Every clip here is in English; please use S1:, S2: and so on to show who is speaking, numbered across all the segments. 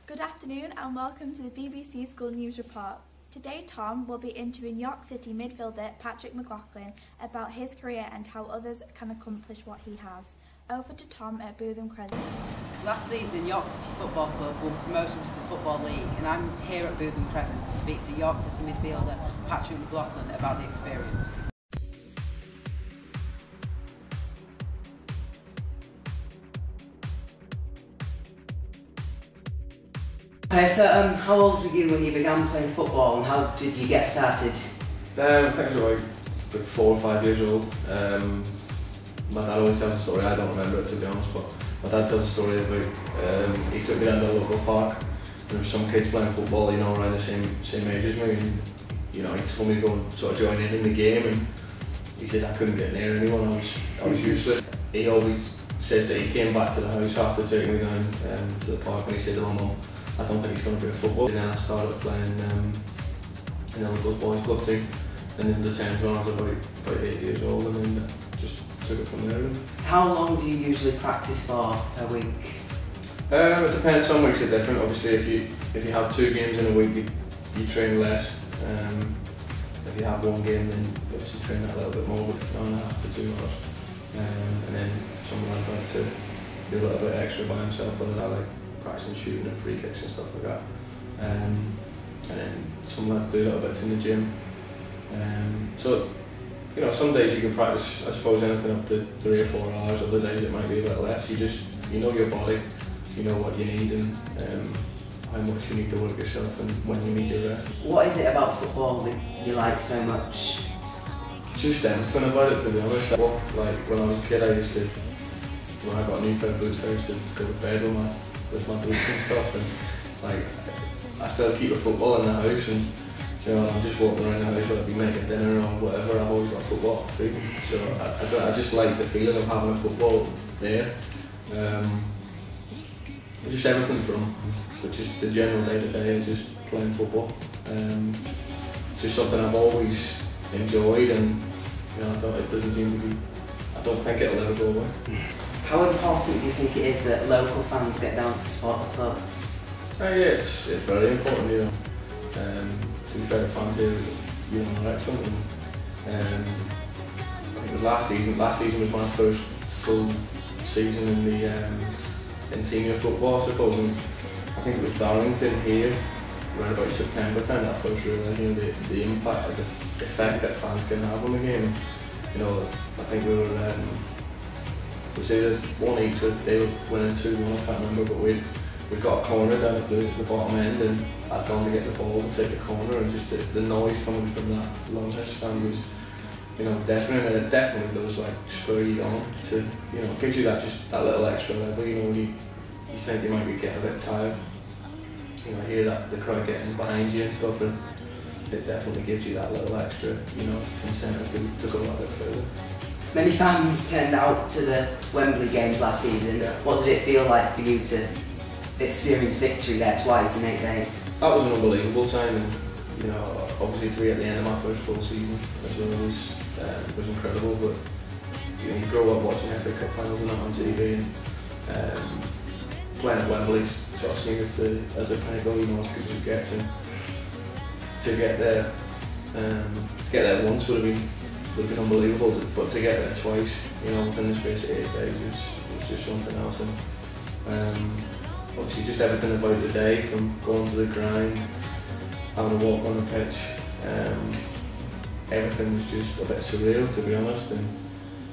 S1: Good afternoon and welcome to the BBC School News Report. Today Tom will be interviewing York City midfielder Patrick McLaughlin about his career and how others can accomplish what he has. Over to Tom at Bootham Crescent.
S2: Last season, York City Football Club won promotion to the Football League, and I'm here at Bootham Crescent to speak to York City midfielder Patrick McLaughlin about the experience. Okay, so how old were you when you began playing football, and how did you get started?
S3: I think I was like 4 or 5 years old. My dad always tells a story, I don't remember it to be honest, but my dad tells a story about he took me down to a local park. There were some kids playing football, you know, around the same age as me, and you know, he told me to go and sort of join in the game, and he said I couldn't get near anyone, I was useless. He always says that he came back to the house after taking me down to the park, and he said, "Oh Mum, I don't think he's going to be a footballer." And then I started playing in the local boys club team, and in the 10s when I was about 8 years old, and then just took it from there.
S2: How long do you usually practice for a week?
S3: It depends. Some weeks are different. Obviously, if you have 2 games in a week, you train less. If you have 1 game, then you obviously train that a little bit more, but 1.5 to 2 hours. And then some lads like to do a little bit extra by himself, whether I like practicing shooting and free kicks and stuff like that. And then some lads do little bits in the gym. So, you know, some days you can practice, I suppose, anything up to 3 or 4 hours. Other days it might be a bit less. You know your body, you know what you need, and how much you need to work yourself, and when you need your rest.
S2: What is it about football that you like so much?
S3: Just everything about it, to be honest. Like when I was a kid, I used to, when I got a new pair of boots, I used to go to bed with my boots and stuff, and like I still keep a football in the house, and you know, I'm just walking around the house, whether I be making dinner or whatever, I've always got football food. So I just like the feeling of having a football there. Just everything from just the general day-to-day of just playing football. Just something I've always enjoyed, and you know, it doesn't seem to be, I don't think it'll ever go away.
S2: How important do you think it is that local fans get down to support the club?
S3: Yeah, it's very important, you know. To be fair, fans here, you know, are excellent. And I think it was last season was my first full season in the senior football, I suppose. And I think it was Darlington here, around about September time, that I first realised, you know, the impact, like the effect that fans can have on the game. And, you know, I think we were, it was either 1 each, or they were winning 2-1, I can't remember, but we got a corner down at the bottom end, and I'd gone to get the ball and take a corner, and just the noise coming from that long-edge stand was, you know, definitely does like spur you on to, you know, gives you that little extra level, you know, when you think you might be getting a bit tired, you know, hear that the crowd getting behind you and stuff, and it definitely gives you that little extra, you know, incentive to go a bit further.
S2: Many fans turned out to the Wembley games last season.
S3: Yeah.
S2: What did it feel like for you to experience victory there twice in 8 days?
S3: That was an unbelievable time, and you know, obviously to be at the end of my first full season as well was incredible. But you know, you grow up watching FA Cup finals and that on TV, and playing at Wembley sort of seen as a pinnacle, you know, as good as it gets, and to get there once would have been unbelievable, but to get there twice, you know, within the space of 8 days was just something else. And obviously just everything about the day, from going to the ground, having a walk on the pitch, everything was just a bit surreal, to be honest. And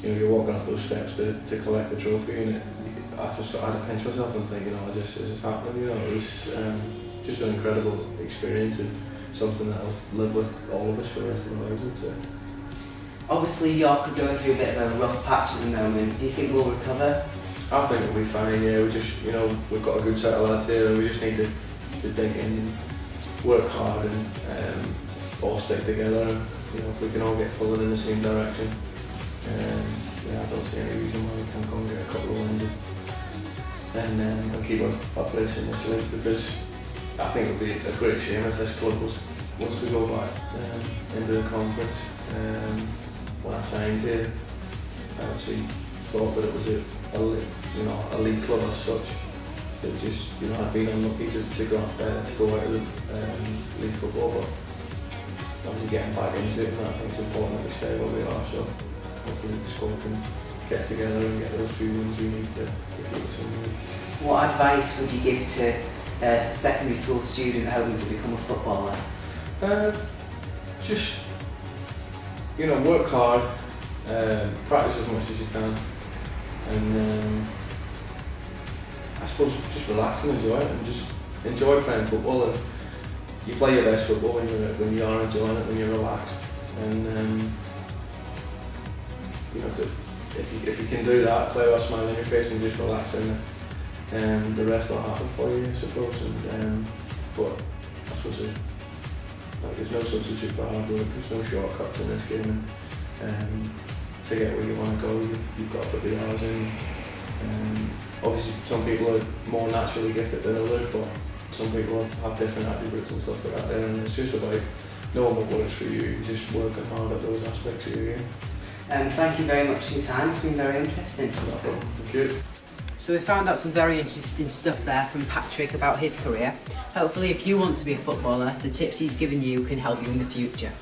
S3: you know, you're walking up those steps to collect the trophy, and I just had to pinch myself and think, you know, is this happening? You know, it was just an incredible experience, and something that I'll live with all of us for the rest of our lives, I'd say.
S2: Obviously York are going through a bit of a rough patch at the moment. Do you think we'll recover?
S3: I think we'll be fine, yeah. We just, you know, we've got a good set of lads here, and we just need to dig in and work hard, and all stick together, and you know, if we can all get pulling in the same direction, yeah, I don't see any reason why we can't go and get a couple of wins and keep our place in this league, because I think it would be a great shame if this club was to go back into the conference. When I signed here, I actually thought that it was a league club as such, that just, you know, I've been unlucky to go out of league football, but obviously getting back into it, and I think it's important that we stay where we are, so hopefully the squad can get together and get those few wins we need to keep us in the league.
S2: What advice would you give to a secondary school student hoping to become a footballer?
S3: Just, you know, work hard, practice as much as you can, and I suppose just relax and enjoy it, and just enjoy playing football. And you play your best football when you are enjoying it, when you're relaxed, and you know, if you can do that, play with a smile on your face and just relax, and the rest will happen for you, I suppose. And but I suppose there's no substitute for hard work. There's no shortcuts in this game. And to get where you want to go, you've got to put the hours in. Obviously, some people are more naturally gifted than others, but some people have different attributes and stuff like that there, and it's just about knowing what works for you, just working hard at those aspects of your game.
S2: Thank you very much for your time, it's been very interesting.
S3: No problem. Thank you.
S2: So we found out some very interesting stuff there from Patrick about his career. Hopefully if you want to be a footballer, the tips he's given you can help you in the future.